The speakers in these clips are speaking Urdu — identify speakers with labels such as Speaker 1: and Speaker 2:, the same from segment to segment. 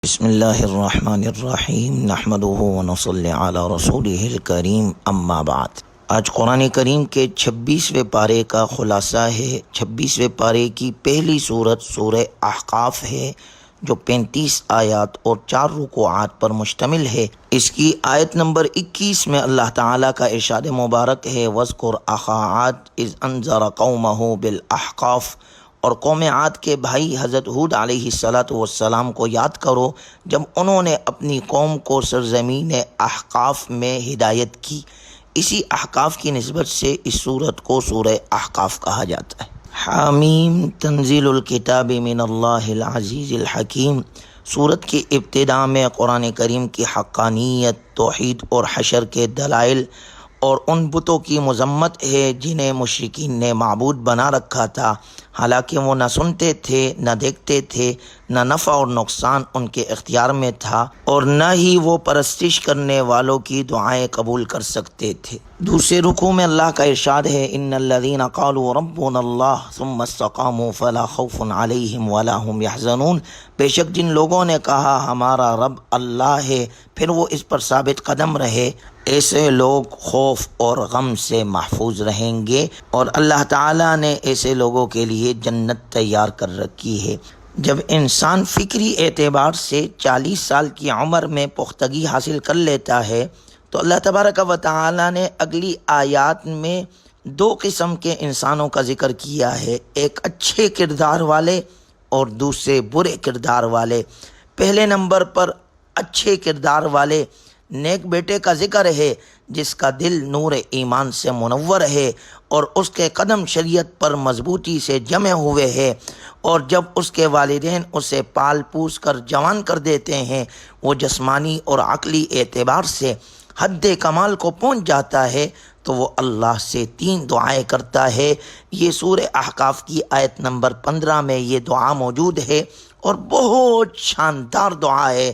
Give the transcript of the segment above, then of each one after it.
Speaker 1: بسم اللہ الرحمن الرحیم نحمدہ ونصلی علی رسولہ الکریم اما بعد۔ آج قرآن کریم کے 26ویں پارے کا خلاصہ ہے۔ 26ویں پارے کی پہلی سورت سورہ احقاف ہے جو 35 آیات اور 4 رکوعات پر مشتمل ہے۔ اس کی آیت نمبر 21 میں اللہ تعالیٰ کا ارشاد مبارک ہے وَاذْكُرْ أَخَا عَادٍ إِذْ أَنذَرَ قَوْمَهُ بِالْأَحْقَافِ، اور قوم عاد کے بھائی حضرت ہود علیہ السلام کو یاد کرو جب انہوں نے اپنی قوم کو سرزمین احقاف میں ہدایت کی۔ اسی احقاف کی نسبت سے اس سورت کو سورہ احقاف کہا جاتا ہے۔ حامیم تنزیل الکتاب من اللہ العزیز الحکیم۔ سورت کی ابتدا میں قرآن کریم کی حقانیت، توحید اور حشر کے دلائل اور ان بتوں کی مذمت ہے جنہیں مشرکین نے معبود بنا رکھا تھا، حالانکہ وہ نہ سنتے تھے نہ دیکھتے تھے، نہ نفع اور نقصان ان کے اختیار میں تھا، اور نہ ہی وہ پرستش کرنے والوں کی دعائیں قبول کر سکتے تھے۔ دوسرے رکوع میں اللہ کا ارشاد ہے ان الذین قالوا ربنا اللہ ثم استقاموا فلا خوف علیہم ولا هم یحزنون۔ بے شک جن لوگوں نے کہا ہمارا رب اللہ ہے پھر وہ اس پر ثابت قدم رہے، ایسے لوگ خوف اور غم سے محفوظ رہیں گے، اور اللہ تعالیٰ نے ایسے لوگوں کے لیے جنت تیار کر رکھی ہے۔ جب انسان فکری اعتبار سے 40 سال کی عمر میں پختگی حاصل کر لیتا ہے تو اللہ تبارک و تعالیٰ نے اگلی آیات میں 2 قسم کے انسانوں کا ذکر کیا ہے، ایک اچھے کردار والے اور دوسرے برے کردار والے۔ پہلے نمبر پر اچھے کردار والے نیک بیٹے کا ذکر ہے جس کا دل نور ایمان سے منور ہے اور اس کے قدم شریعت پر مضبوطی سے جمے ہوئے ہیں، اور جب اس کے والدین اسے پال پوس کر جوان کر دیتے ہیں وہ جسمانی اور عقلی اعتبار سے حد کمال کو پہنچ جاتا ہے تو وہ اللہ سے 3 دعائیں کرتا ہے۔ یہ سورہ احقاف کی آیت نمبر 15 میں یہ دعا موجود ہے اور بہت شاندار دعا ہے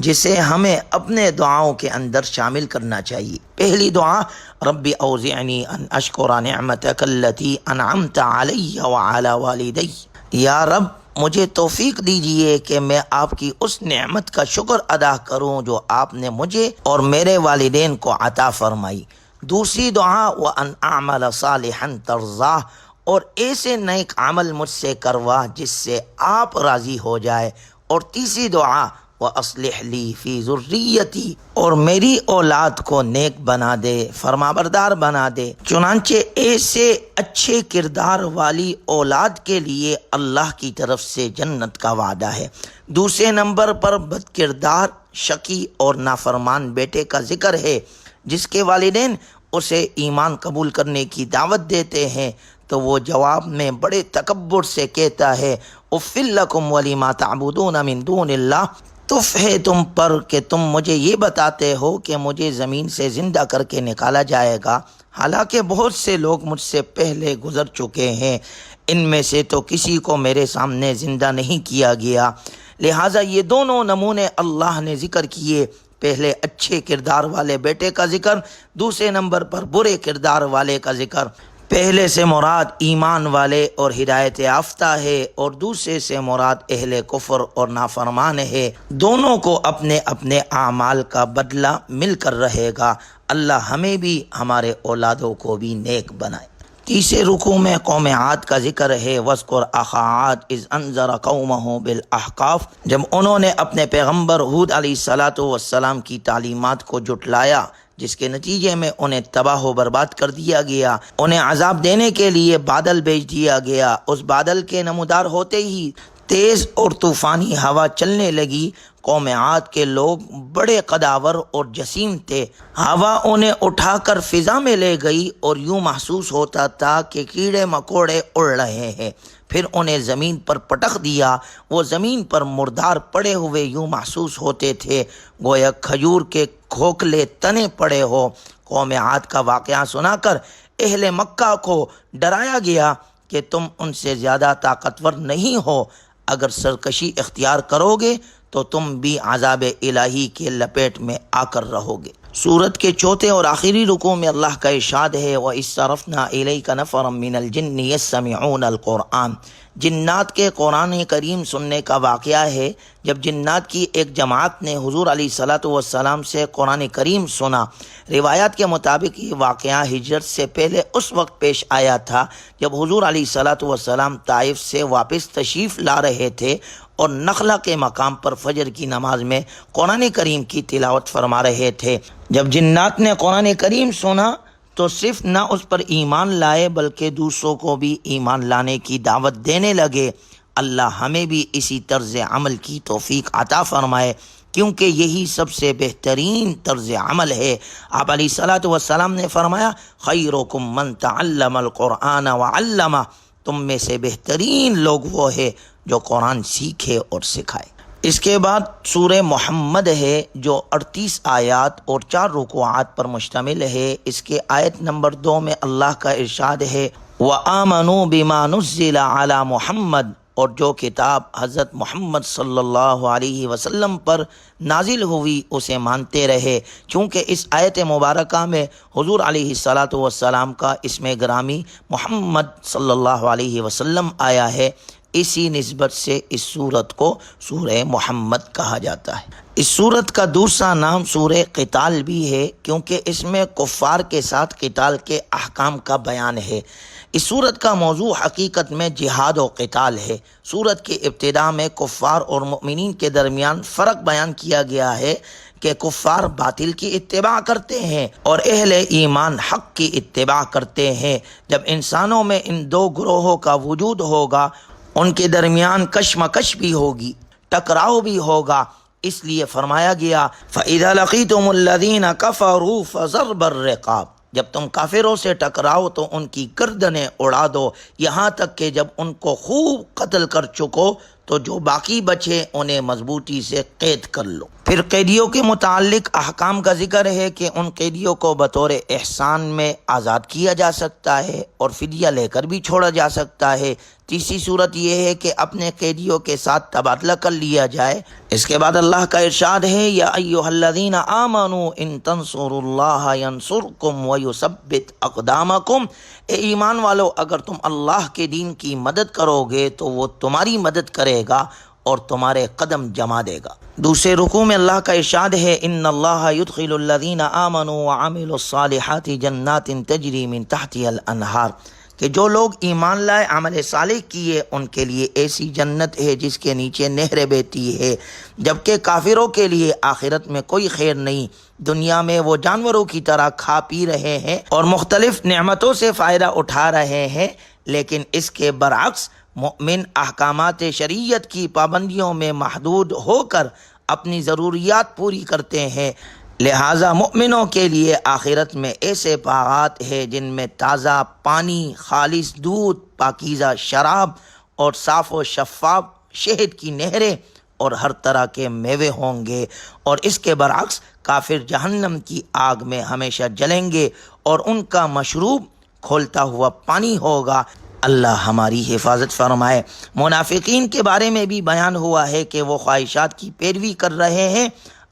Speaker 1: جسے ہمیں اپنے دعاؤں کے اندر شامل کرنا چاہیے۔ پہلی دعا رب اوزعنی ان اشکر نعمتک التی انعمت علی وعلی والدی، یا رب مجھے توفیق دیجئے کہ میں آپ کی اس نعمت کا شکر ادا کروں جو آپ نے مجھے اور میرے والدین کو عطا فرمائی۔ دوسری دعا وان اعمل صالحا ترضاہ، اور ایسے نیک عمل مجھ سے کروا جس سے آپ راضی ہو جائے۔ اور تیسری دعا وَأَصْلِحْ لِي فِي ذُرِّيَّتِي، اور میری اولاد کو نیک بنا دے، فرمانبردار بنا دے۔ چنانچہ ایسے اچھے کردار والی اولاد کے لیے اللہ کی طرف سے جنت کا وعدہ ہے۔ دوسرے نمبر پر بد کردار، شقی اور نافرمان بیٹے کا ذکر ہے جس کے والدین اسے ایمان قبول کرنے کی دعوت دیتے ہیں تو وہ جواب میں بڑے تکبر سے کہتا ہے اُفٍّ لَکُمْ وَلِمَا تَعْبُدُونَ مِن دُونِ اللَّهِ، تف ہے تم پر کہ تم مجھے یہ بتاتے ہو کہ مجھے زمین سے زندہ کر کے نکالا جائے گا، حالانکہ بہت سے لوگ مجھ سے پہلے گزر چکے ہیں، ان میں سے تو کسی کو میرے سامنے زندہ نہیں کیا گیا۔ لہٰذا یہ دونوں نمونے اللہ نے ذکر کیے، پہلے اچھے کردار والے بیٹے کا ذکر، دوسرے نمبر پر برے کردار والے کا ذکر۔ پہلے سے مراد ایمان والے اور ہدایت یافتہ ہے اور دوسرے سے مراد اہل کفر اور نافرمان ہے۔ دونوں کو اپنے اپنے اعمال کا بدلہ مل کر رہے گا۔ اللہ ہمیں بھی ہمارے اولادوں کو بھی نیک بنائے۔ تیسرے رکوع میں قوم عاد کا ذکر ہے وَاذْكُرْ أَخَا عَادٍ إِذْ أَنذَرَ قَوْمَهُ بِالْأَحْقَافِ، جب انہوں نے اپنے پیغمبر ہود علیہ السلام کی تعلیمات کو جھٹلایا جس کے نتیجے میں انہیں تباہ و برباد کر دیا گیا، انہیں عذاب دینے کے لیے بادل بھیج دیا گیا۔ اس بادل کے نمودار ہوتے ہی تیز اور طوفانی ہوا چلنے لگی۔ قوم عاد کے لوگ بڑے قداور اور جسیم تھے، ہوا انہیں اٹھا کر فضا میں لے گئی اور یوں محسوس ہوتا تھا کہ کیڑے مکوڑے اڑ رہے ہیں۔ پھر انہیں زمین پر پٹخ دیا، وہ زمین پر مردار پڑے ہوئے یوں محسوس ہوتے تھے گویا کھجور کے کھوکھلے تنے پڑے ہو۔ قوم عاد کا واقعہ سنا کر اہل مکہ کو ڈرایا گیا کہ تم ان سے زیادہ طاقتور نہیں ہو، اگر سرکشی اختیار کرو گے تو تم بھی عذاب الہی کے لپیٹ میں آ کر رہو گے۔ سورت کے چوتھے اور آخری رکوع میں اللہ کا ارشاد ہے وَإِذْ صَرَفْنَا إِلَيْكَ نَفَرًا مِّنَ الْجِنِّ يَسْتَمِعُونَ الْقُرْآنَ، جنات کے قرآن کریم سننے کا واقعہ ہے۔ جب جنات کی ایک جماعت نے حضور علیہ الصلاۃ والسلام سے قرآن کریم سنا، روایات کے مطابق یہ واقعہ ہجرت سے پہلے اس وقت پیش آیا تھا جب حضور علیہ الصلاۃ والسلام طائف سے واپس تشریف لا رہے تھے اور نخلہ کے مقام پر فجر کی نماز میں قرآن کریم کی تلاوت فرما رہے تھے۔ جب جنات نے قرآن کریم سنا تو صرف نہ اس پر ایمان لائے بلکہ دوسروں کو بھی ایمان لانے کی دعوت دینے لگے۔ اللہ ہمیں بھی اسی طرز عمل کی توفیق عطا فرمائے، کیونکہ یہی سب سے بہترین طرز عمل ہے۔ آپ علیہ الصلاۃ والسلام نے فرمایا، خیرکم من تعلم القرآن وعلمہ، تم میں سے بہترین لوگ وہ ہے جو قرآن سیکھے اور سکھائے۔ اس کے بعد سورہ محمد ہے جو 38 آیات اور 4 رکوعات پر مشتمل ہے۔ اس کے آیت نمبر 2 میں اللہ کا ارشاد ہے، وَآمَنُوا بِمَا نُزِّلَ عَلَى مُحَمَّدٍ، اور جو کتاب حضرت محمد صلی اللہ علیہ وسلم پر نازل ہوئی اسے مانتے رہے۔ چونکہ اس آیت مبارکہ میں حضور علیہ الصلاۃ والسلام کا اسم گرامی محمد صلی اللہ علیہ وسلم آیا ہے، اسی نسبت سے اس سورت کو سورہ محمد کہا جاتا ہے۔ اس سورت کا دوسرا نام سورہ قتال بھی ہے، کیونکہ اس میں کفار کے ساتھ قتال کے احکام کا بیان ہے۔ اس سورت کا موضوع حقیقت میں جہاد و قتال ہے۔ سورت کی ابتدا میں کفار اور مؤمنین کے درمیان فرق بیان کیا گیا ہے کہ کفار باطل کی اتباع کرتے ہیں اور اہل ایمان حق کی اتباع کرتے ہیں۔ جب انسانوں میں ان دو گروہوں کا وجود ہوگا، ان کے درمیان کشمکش بھی ہوگی، ٹکراؤ بھی ہوگا۔ اس لیے فرمایا گیا، فَإِذَا لَقِيتُمُ الَّذِينَ كَفَرُوا فَضَرْبَ الرِّقَابِ، جب تم کافروں سے ٹکراؤ تو ان کی گردنیں اڑا دو، یہاں تک کہ جب ان کو خوب قتل کر چکو تو جو باقی بچے انہیں مضبوطی سے قید کر لو۔ پھر قیدیوں کے متعلق احکام کا ذکر ہے کہ ان قیدیوں کو بطور احسان میں آزاد کیا جا سکتا ہے اور فدیہ لے کر بھی چھوڑا جا سکتا ہے۔ تیسری صورت یہ ہے کہ اپنے قیدیوں کے ساتھ تبادلہ کر لیا جائے۔ اس کے بعد اللہ کا ارشاد ہے، یا ایھا الذین آمنوا ان تنصروا اللہ ینصرکم ویثبت اقدامکم، اے ایمان والو اگر تم اللہ کے دین کی مدد کرو گے تو وہ تمہاری مدد کرے گا اور تمہارے قدم جما دے گا۔ دوسرے رکوع میں اللہ کا ارشاد ہے، ان اللہ یدخل الذین آمنوا وعملوا الصالحات جنات تجری من تحتها الانہار، کہ جو لوگ ایمان لائے عمل صالح کیے ان کے لیے ایسی جنت ہے جس کے نیچے نہریں بہتی ہے۔ جبکہ کافروں کے لیے آخرت میں کوئی خیر نہیں، دنیا میں وہ جانوروں کی طرح کھا پی رہے ہیں اور مختلف نعمتوں سے فائدہ اٹھا رہے ہیں، لیکن اس کے برعکس مومن احکامات شریعت کی پابندیوں میں محدود ہو کر اپنی ضروریات پوری کرتے ہیں۔ لہٰذا مومنوں کے لیے آخرت میں ایسے باغات ہیں جن میں تازہ پانی، خالص دودھ، پاکیزہ شراب اور صاف و شفاف شہد کی نہریں اور ہر طرح کے میوے ہوں گے، اور اس کے برعکس کافر جہنم کی آگ میں ہمیشہ جلیں گے اور ان کا مشروب کھولتا ہوا پانی ہوگا۔ اللہ ہماری حفاظت فرمائے۔ منافقین کے بارے میں بھی بیان ہوا ہے کہ وہ خواہشات کی پیروی کر رہے ہیں،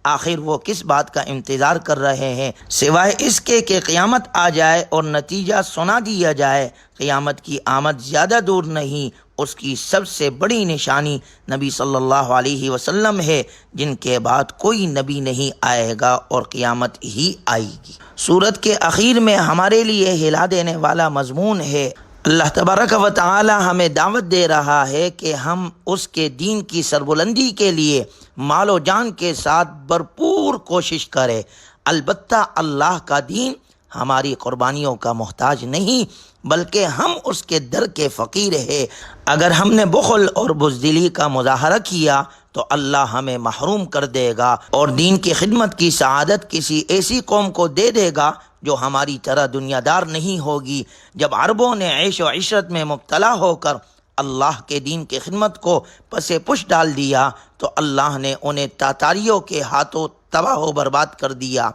Speaker 1: آخر وہ کس بات کا انتظار کر رہے ہیں سوائے اس کے کہ قیامت آ جائے اور نتیجہ سنا دیا جائے۔ قیامت کی آمد زیادہ دور نہیں، اس کی سب سے بڑی نشانی نبی صلی اللہ علیہ وسلم ہے، جن کے بعد کوئی نبی نہیں آئے گا اور قیامت ہی آئے گی۔ سورت کے اخیر میں ہمارے لیے ہلا دینے والا مضمون ہے۔ اللہ تبارک و تعالی ہمیں دعوت دے رہا ہے کہ ہم اس کے دین کی سربلندی کے لیے مال و جان کے ساتھ بھرپور کوشش کریں۔ البتہ اللہ کا دین ہماری قربانیوں کا محتاج نہیں، بلکہ ہم اس کے در کے فقیر ہیں۔ اگر ہم نے بخل اور بزدلی کا مظاہرہ کیا تو اللہ ہمیں محروم کر دے گا اور دین کی خدمت کی سعادت کسی ایسی قوم کو دے دے گا جو ہماری طرح دنیا دار نہیں ہوگی۔ جب عربوں نے عیش و عشرت میں مبتلا ہو کر اللہ کے دین کی خدمت کو پس پش ڈال دیا تو اللہ نے انہیں تاتاریوں کے ہاتھوں تباہ و برباد کر دیا۔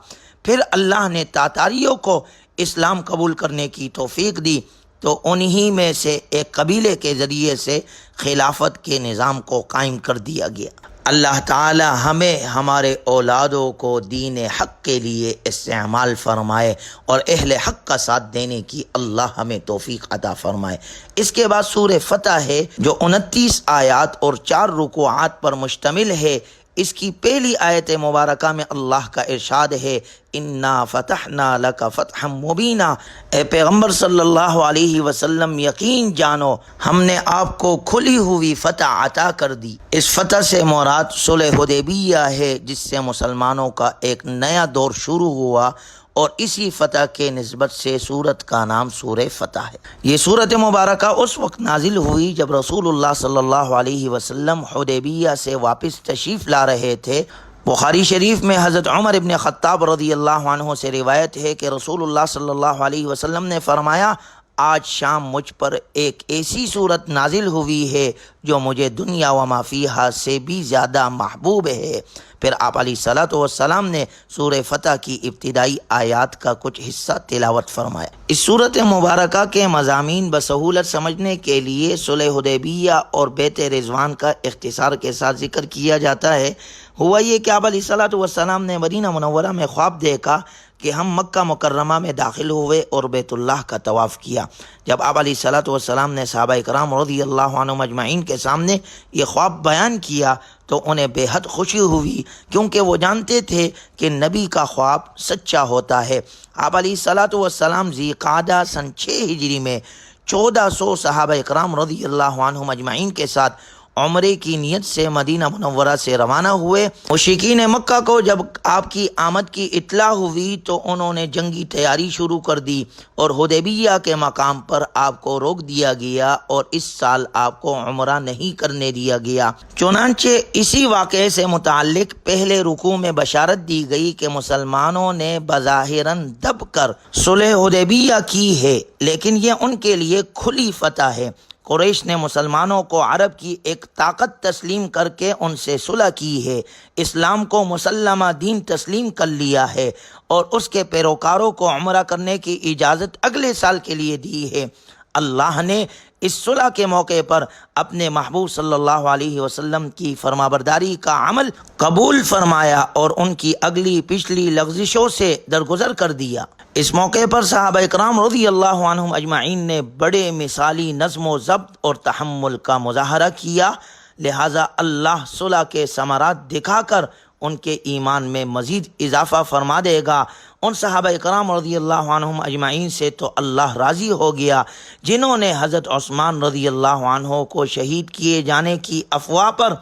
Speaker 1: پھر اللہ نے تاتاریوں کو اسلام قبول کرنے کی توفیق دی تو انہی میں سے ایک قبیلے کے ذریعے سے خلافت کے نظام کو قائم کر دیا گیا۔ اللہ تعالی ہمیں ہمارے اولادوں کو دین حق کے لیے استعمال فرمائے اور اہل حق کا ساتھ دینے کی اللہ ہمیں توفیق عطا فرمائے۔ اس کے بعد سورہ فتح ہے جو 29 آیات اور 4 رکوعات پر مشتمل ہے۔ اس کی پہلی آیت مبارکہ میں اللہ کا ارشاد ہے انا فتحنا لک فتحا مبینا، اے پیغمبر صلی اللہ علیہ وسلم یقین جانو ہم نے آپ کو کھلی ہوئی فتح عطا کر دی۔ اس فتح سے مراد صلح حدیبیہ ہے جس سے مسلمانوں کا ایک نیا دور شروع ہوا، اور اسی فتح کے نسبت سے سورت کا نام سورہ فتح ہے۔ یہ سورت مبارکہ اس وقت نازل ہوئی جب رسول اللہ صلی اللہ علیہ وسلم حدیبیہ سے واپس تشریف لا رہے تھے۔ بخاری شریف میں حضرت عمر ابن خطاب رضی اللہ عنہ سے روایت ہے کہ رسول اللہ صلی اللہ علیہ وسلم نے فرمایا آج شام مجھ پر ایک ایسی صورت نازل ہوئی ہے جو مجھے دنیا و ما فیہا سے بھی زیادہ محبوب ہے۔ پھر آپ علیہ الصلوۃ والسلام نے سورہ فتح کی ابتدائی آیات کا کچھ حصہ تلاوت فرمایا۔ اس سورت مبارکہ کے مضامین بسہولت سمجھنے کے لیے صلح حدیبیہ اور بیت رضوان کا اختصار کے ساتھ ذکر کیا جاتا ہے۔ ہوا یہ کہ آپ علیہ الصلوۃ والسلام نے مدینہ منورہ میں خواب دیکھا کہ ہم مکہ مکرمہ میں داخل ہوئے اور بیت اللہ کا طواف کیا۔ جب آپ علیہ الصلوۃ والسلام نے صحابہ کرام رضی اللہ عنہم اجمعین کے سامنے یہ خواب بیان کیا تو انہیں بے حد خوشی ہوئی، کیونکہ وہ جانتے تھے کہ نبی کا خواب سچا ہوتا ہے۔ آپ علیہ الصلوۃ والسلام ذی قعدہ سن 6 ہجری میں 1400 صحابہ کرام رضی اللہ عنہم اجمعین کے ساتھ عمرے کی نیت سے مدینہ منورہ سے روانہ ہوئے۔ مشرکین مکہ کو جب آپ کی آمد کی اطلاع ہوئی تو انہوں نے جنگی تیاری شروع کر دی اور حدیبیہ کے مقام پر آپ کو روک دیا گیا اور اس سال آپ کو عمرہ نہیں کرنے دیا گیا۔ چنانچہ اسی واقعے سے متعلق پہلے رکوع میں بشارت دی گئی کہ مسلمانوں نے بظاہراً دب کر صلح حدیبیہ کی ہے، لیکن یہ ان کے لیے کھلی فتح ہے۔ قریش نے مسلمانوں کو عرب کی ایک طاقت تسلیم کر کے ان سے صلح کی ہے، اسلام کو مسلمہ دین تسلیم کر لیا ہے اور اس کے پیروکاروں کو عمرہ کرنے کی اجازت اگلے سال کے لیے دی ہے۔ اللہ نے اس صلح کے موقع پر اپنے محبوب صلی اللہ علیہ وسلم کی فرمانبرداری کا عمل قبول فرمایا اور ان کی اگلی پچھلی لغزشوں سے درگزر کر دیا۔ اس موقع پر صحابہ کرام رضی اللہ عنہم اجمعین نے بڑے مثالی نظم و ضبط اور تحمل کا مظاہرہ کیا، لہٰذا اللہ صلح کے ثمرات دکھا کر ان کے ایمان میں مزید اضافہ فرما دے گا۔ ان صحابہ کرام رضی اللہ عنہم اجمعین سے تو اللہ راضی ہو گیا جنہوں نے حضرت عثمان رضی اللہ عنہ کو شہید کیے جانے کی افواہ پر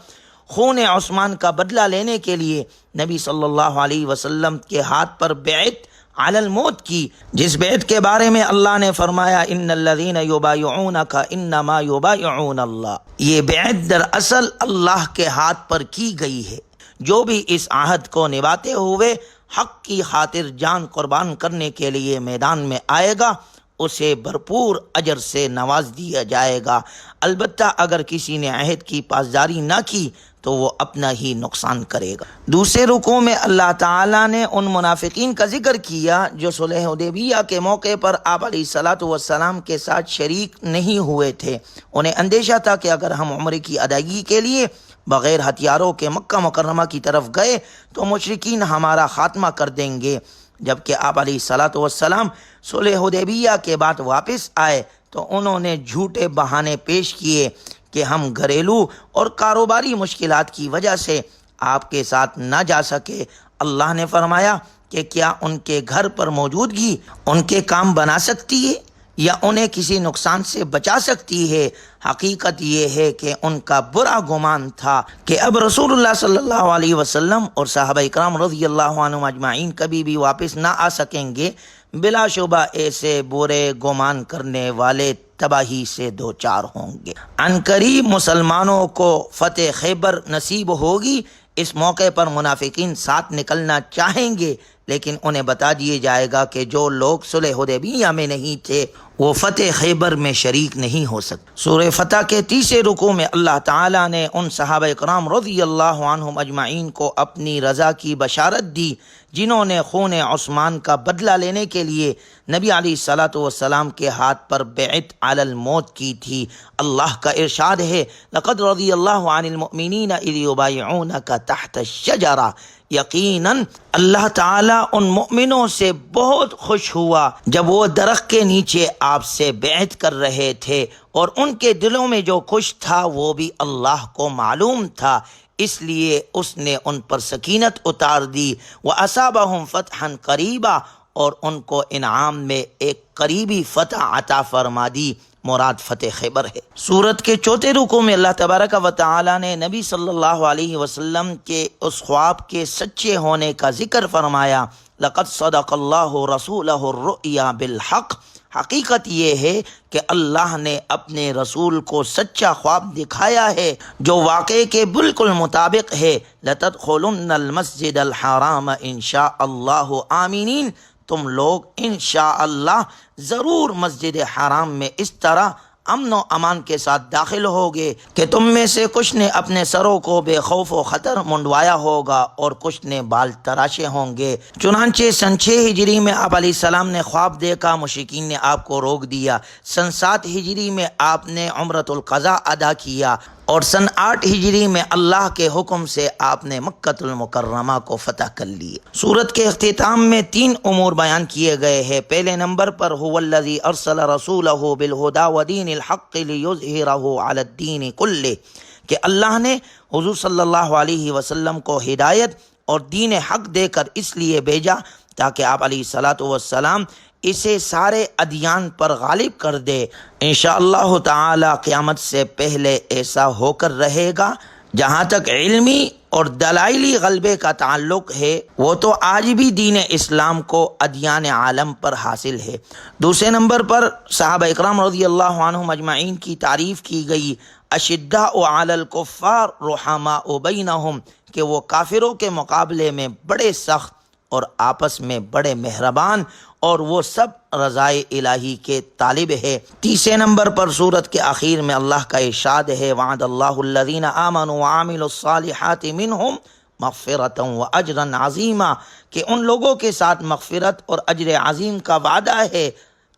Speaker 1: خون عثمان کا بدلہ لینے کے لیے نبی صلی اللہ علیہ وسلم کے ہاتھ پر بیعت علی الموت کی، جس بیعت کے بارے میں اللہ نے فرمایا ان الذین یبایعونک انما یبایعون اللہ۔ یہ بیعت دراصل اللہ کے ہاتھ پر کی گئی ہے۔ جو بھی اس عہد کو نبھاتے ہوئے حق کی خاطر جان قربان کرنے کے لیے میدان میں آئے گا اسے بھرپور اجر سے نواز دیا جائے گا، البتہ اگر کسی نے عہد کی پاسداری نہ کی تو وہ اپنا ہی نقصان کرے گا۔ دوسرے رکوع میں اللہ تعالیٰ نے ان منافقین کا ذکر کیا جو صلح حدیبیہ کے موقع پر آپ علیہ الصلوۃ والسلام کے ساتھ شریک نہیں ہوئے تھے۔ انہیں اندیشہ تھا کہ اگر ہم عمرے کی ادائیگی کے لیے بغیر ہتھیاروں کے مکہ مکرمہ کی طرف گئے تو مشرکین ہمارا خاتمہ کر دیں گے۔ جبکہ آپ علیہ الصلوۃ والسلام صلح حدیبیہ کے بعد واپس آئے تو انہوں نے جھوٹے بہانے پیش کیے کہ ہم گھریلو اور کاروباری مشکلات کی وجہ سے آپ کے ساتھ نہ جا سکے۔ اللہ نے فرمایا کہ کیا ان کے گھر پر موجودگی ان کے کام بنا سکتی ہے یا انہیں کسی نقصان سے بچا سکتی ہے؟ حقیقت یہ ہے کہ ان کا برا گمان تھا کہ اب رسول اللہ صلی اللہ علیہ وسلم اور صحابہ کرام رضی اللہ عنہم اجمعین کبھی بھی واپس نہ آ سکیں گے۔ بلا شبہ ایسے برے گمان کرنے والے تباہی سے دوچار ہوں گے۔ عنقریب مسلمانوں کو فتح خیبر نصیب ہوگی۔ اس موقع پر منافقین ساتھ نکلنا چاہیں گے لیکن انہیں بتا دیے جائے گا کہ جو لوگ صلح حدیبیہ میں نہیں تھے وہ فتح خیبر میں شریک نہیں ہو سکتے۔ سورہ فتح کے 30 رکوع میں اللہ تعالیٰ نے ان صحابہ اکرام رضی اللہ عنہم اجمعین کو اپنی رضا کی بشارت دی جنہوں نے خون عثمان کا بدلہ لینے کے لیے نبی علیہ الصلوۃ والسلام کے ہاتھ پر بیعت علی الموت کی تھی۔ اللہ کا ارشاد ہے لقد رضی اللہ عن المؤمنین اذ یبایعونک تحت الشجرہ، یقیناً اللہ تعالیٰ ان مؤمنوں سے بہت خوش ہوا جب وہ درخت کے نیچے آپ سے بیعت کر رہے تھے، اور ان کے دلوں میں جو خوش تھا وہ بھی اللہ کو معلوم تھا، اس لیے اس نے ان پر سکینت اتار دی۔ وَأَصَابَهُمْ فَتْحًا قَرِيبًا، اور ان کو انعام میں ایک قریبی فتح عطا فرما دی، مراد فتح خیبر ہے۔ سورت کے 4 رکوع میں اللہ تبارک و تعالی نے نبی صلی اللہ علیہ وسلم کے اس خواب کے سچے ہونے کا ذکر فرمایا۔ لقد صدق اللہ رسولہ الرؤیا بالحق، حقیقت یہ ہے کہ اللہ نے اپنے رسول کو سچا خواب دکھایا ہے جو واقعے کے بالکل مطابق ہے۔ لَتَدْخُلُنَّ الْمَسْجِدَ الْحَرَامَ إِنْ شَاءَ اللَّهُ آمِنِينَ، تم لوگ انشاءاللہ ضرور مسجد حرام میں اس طرح امن و امان کے ساتھ داخل ہوگے کہ تم میں سے کچھ نے اپنے سروں کو بے خوف و خطر منڈوایا ہوگا اور کچھ نے بال تراشے ہوں گے۔ چنانچہ سن 6 ہجری میں آپ علیہ السلام نے خواب دیکھا، مشرکین نے آپ کو روک دیا۔ سن 7 ہجری میں آپ نے عمرۃ القضاء ادا کیا، اور سن 8 ہجری میں اللہ کے حکم سے آپ نے مکۃ المکرمہ کو فتح کر لی۔ سورت کے اختتام میں 3 امور بیان کیے گئے ہیں۔ پہلے نمبر پر هو الذی ارسل رسولہ بالہدی ودین الحق لیظہرہ علی الدین کلہ، کہ اللہ نے حضور صلی اللہ علیہ وسلم کو ہدایت اور دین حق دے کر اس لیے بھیجا تاکہ آپ علیہ الصلوۃ والسلام اسے سارے ادیان پر غالب کر دے۔ انشاءاللہ تعالی قیامت سے پہلے ایسا ہو کر رہے گا۔ جہاں تک علمی اور دلائلی غلبے کا تعلق ہے وہ تو آج بھی دین اسلام کو ادیان عالم پر حاصل ہے۔ دوسرے نمبر پر صحابہ اکرام رضی اللہ عنہم اجمعین کی تعریف کی گئی، اشداء علی الکفار رحماء بینہم، کہ وہ کافروں کے مقابلے میں بڑے سخت اور آپس میں بڑے مہربان، اور وہ سب رضائے الہی کے طالب ہے۔ تیسرے نمبر پر سورت کے آخر میں اللہ کا ارشاد ہے وعد اللہ الذین آمنوا وعملوا الصالحات منہم مغفرۃ واجرا عظیما، کہ ان لوگوں کے ساتھ مغفرت اور اجر عظیم کا وعدہ ہے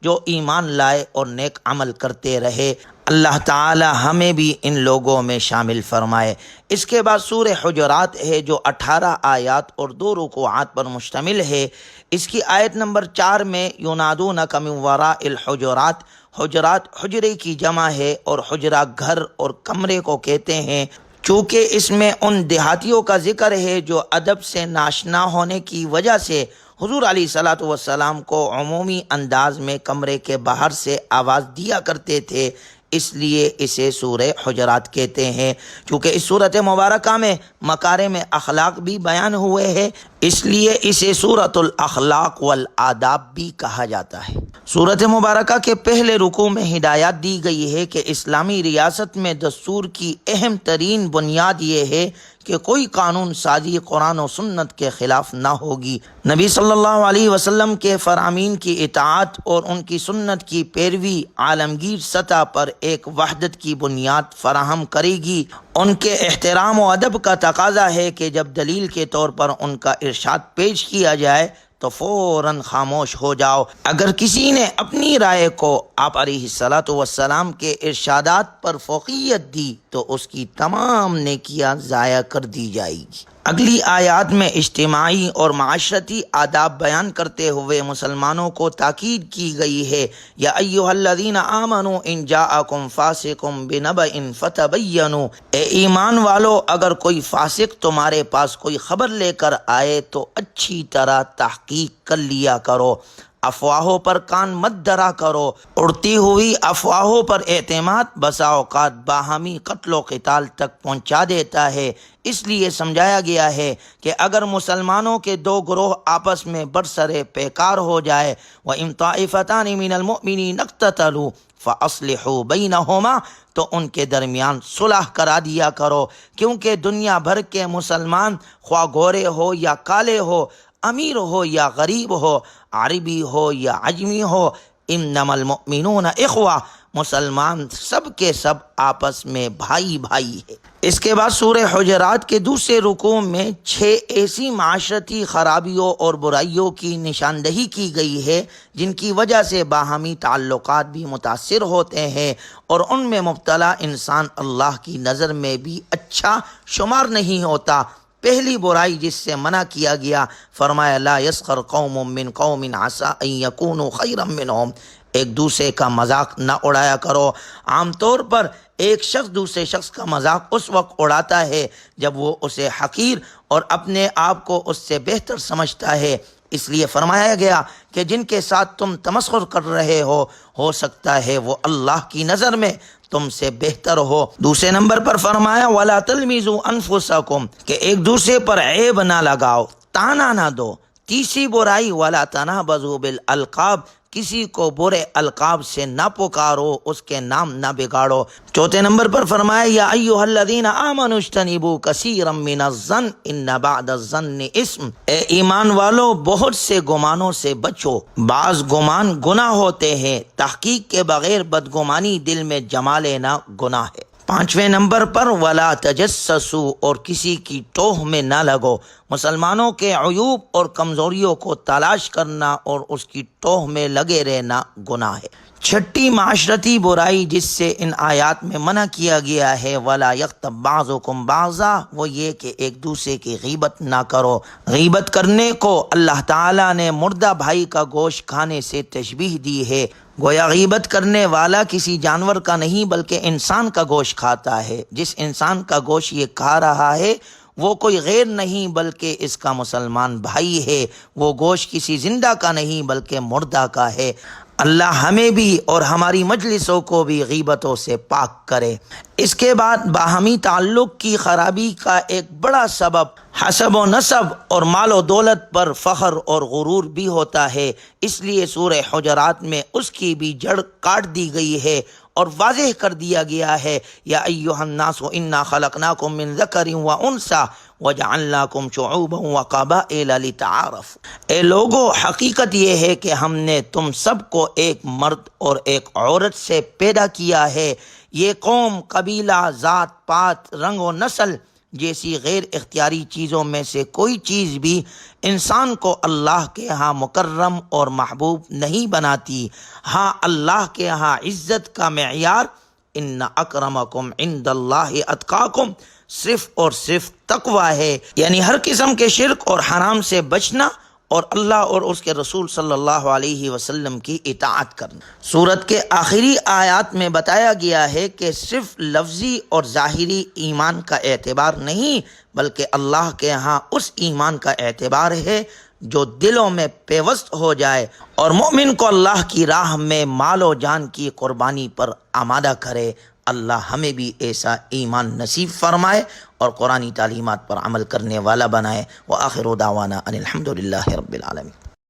Speaker 1: جو ایمان لائے اور نیک عمل کرتے رہے۔ اللہ تعالی ہمیں بھی ان لوگوں میں شامل فرمائے۔ اس کے بعد سورہ حجرات ہے جو 18 آیات اور 2 رکوعات پر مشتمل ہے۔ اس کی آیت نمبر 4 میں ینادونک من وراء الحجرات، حجرات حجرے کی جمع ہے اور حجرہ گھر اور کمرے کو کہتے ہیں۔ چونکہ اس میں ان دیہاتیوں کا ذکر ہے جو ادب سے ناشنا ہونے کی وجہ سے حضور علیہ الصلوۃ والسلام کو عمومی انداز میں کمرے کے باہر سے آواز دیا کرتے تھے، اس لیے اسے سورہ حجرات کہتے ہیں۔ چونکہ اس سورت مبارکہ میں مکارم اخلاق بھی بیان ہوئے ہیں، اس لیے اسے سورۃ الاخلاق والآداب بھی کہا جاتا ہے۔ سورت مبارکہ کے پہلے رکوع میں ہدایات دی گئی ہے کہ اسلامی ریاست میں دستور کی اہم ترین بنیاد یہ ہے کہ کوئی قانون سازی قرآن و سنت کے خلاف نہ ہوگی۔ نبی صلی اللہ علیہ وسلم کے فرامین کی اطاعت اور ان کی سنت کی پیروی عالمگیر سطح پر ایک وحدت کی بنیاد فراہم کرے گی۔ ان کے احترام و ادب کا تقاضا ہے کہ جب دلیل کے طور پر ان کا ارشاد پیش کیا جائے تو فوراً خاموش ہو جاؤ۔ اگر کسی نے اپنی رائے کو آپ علیہ الصلوۃ والسلام کے ارشادات پر فوقیت دی تو اس کی تمام نیکیاں ضائع کر دی جائے گی۔ اگلی آیات میں اجتماعی اور معاشرتی آداب بیان کرتے ہوئے مسلمانوں کو تاکید کی گئی ہے، یا ایھا الذین آمنوا ان جاءکم فاسق بنبأ فتبینوا، اے ایمان والو اگر کوئی فاسق تمہارے پاس کوئی خبر لے کر آئے تو اچھی طرح تحقیق کر لیا کرو، افواہوں پر کان مت دھرا کرو۔ اڑتی ہوئی افواہوں پر اعتماد بسا اوقات باہمی قتل و قتال تک پہنچا دیتا ہے۔ اس لیے سمجھایا گیا ہے کہ اگر مسلمانوں کے 2 گروہ آپس میں برسر پیکار ہو جائے وَإِن طَائِفَتَانِ مِنَ الْمُؤْمِنِينَ اقْتَتَلُوا فَأَصْلِحُوا بَيْنَهُمَا، تو ان کے درمیان صلح کرا دیا کرو، کیونکہ دنیا بھر کے مسلمان خواہ گورے ہو یا کالے ہو امیر ہو یا غریب ہو، عربی ہو یا عجمی ہو، انما المؤمنون اخوہ، مسلمان سب کے سب آپس میں بھائی بھائی ہے۔ اس کے بعد سورہ حجرات کے دوسرے رکوع میں 6 ایسی معاشرتی خرابیوں اور برائیوں کی نشاندہی کی گئی ہے جن کی وجہ سے باہمی تعلقات بھی متاثر ہوتے ہیں اور ان میں مبتلا انسان اللہ کی نظر میں بھی اچھا شمار نہیں ہوتا۔ پہلی برائی جس سے منع کیا گیا، فرمایا لا یسخر قوم من قوم عسى ان یکونوا خیرا منهم، ایک دوسرے کا مذاق نہ اڑایا کرو۔ عام طور پر ایک شخص دوسرے شخص کا مذاق اس وقت اڑاتا ہے جب وہ اسے حقیر اور اپنے آپ کو اس سے بہتر سمجھتا ہے، اس لیے فرمایا گیا کہ جن کے ساتھ تم تمسخر کر رہے ہو سکتا ہے وہ اللہ کی نظر میں تم سے بہتر ہو۔ دوسرے نمبر پر فرمایا وَلَا تَلْمِزُوا أَنفُسَكُمْ، کہ ایک دوسرے پر عیب نہ لگاؤ، تانا نہ دو۔ تیسری برائی وَلَا تَنَابَزُوا بِالْأَلْقَابِ، کسی کو برے القاب سے نہ پکارو، اس کے نام نہ بگاڑو۔ چوتھے نمبر پر فرمایا یا ایھا الذین آمنوا اجتنبوا کثیرا من الظن ان بعد الظن اسم، اے ایمان والو بہت سے گمانوں سے بچو، بعض گمان گناہ ہوتے ہیں، تحقیق کے بغیر بدگمانی دل میں جما لینا گناہ ہے۔ پانچویں نمبر پر ولا تجسسوا، اور کسی کی ٹوہ میں نہ لگو، مسلمانوں کے عیوب اور کمزوریوں کو تلاش کرنا اور اس کی ٹوہ میں لگے رہنا گناہ ہے۔ چھٹی معاشرتی برائی جس سے ان آیات میں منع کیا گیا ہے ولا یغتب بعضکم بعضا، وہ یہ کہ ایک دوسرے کی غیبت نہ کرو۔ غیبت کرنے کو اللہ تعالیٰ نے مردہ بھائی کا گوشت کھانے سے تشبیہ دی ہے، گویا غیبت کرنے والا کسی جانور کا نہیں بلکہ انسان کا گوشت کھاتا ہے۔ جس انسان کا گوشت یہ کھا رہا ہے وہ کوئی غیر نہیں بلکہ اس کا مسلمان بھائی ہے، وہ گوشت کسی زندہ کا نہیں بلکہ مردہ کا ہے۔ اللہ ہمیں بھی اور ہماری مجلسوں کو بھی غیبتوں سے پاک کرے۔ اس کے بعد باہمی تعلق کی خرابی کا ایک بڑا سبب حسب و نسب اور مال و دولت پر فخر اور غرور بھی ہوتا ہے، اس لیے سورہ حجرات میں اس کی بھی جڑ کاٹ دی گئی ہے اور واضح کر دیا گیا ہے یا ایھا الناس انا خلقناکم من ذکر و انثی وجعلناکم شعوبا وقبائل لتعارفوا، اے لوگو حقیقت یہ ہے کہ ہم نے تم سب کو ایک مرد اور ایک عورت سے پیدا کیا ہے، یہ قوم، قبیلہ، ذات پات، رنگ و نسل جیسی غیر اختیاری چیزوں میں سے کوئی چیز بھی انسان کو اللہ کے ہاں مکرم اور محبوب نہیں بناتی۔ ہاں اللہ کے ہاں عزت کا معیار ان اکرمکم عند اللہ اتقاکم صرف اور صرف تقوی ہے، یعنی ہر قسم کے شرک اور حرام سے بچنا اور اللہ اور اس کے رسول صلی اللہ علیہ وسلم کی اطاعت کرنا۔ سورت کے آخری آیات میں بتایا گیا ہے کہ صرف لفظی اور ظاہری ایمان کا اعتبار نہیں بلکہ اللہ کے ہاں اس ایمان کا اعتبار ہے جو دلوں میں پیوست ہو جائے اور مومن کو اللہ کی راہ میں مال و جان کی قربانی پر آمادہ کرے۔ اللہ ہمیں بھی ایسا ایمان نصیب فرمائے اور قرآنی تعلیمات پر عمل کرنے والا بنائے۔ وآخر دعوانا ان الحمد للہ رب العالمین۔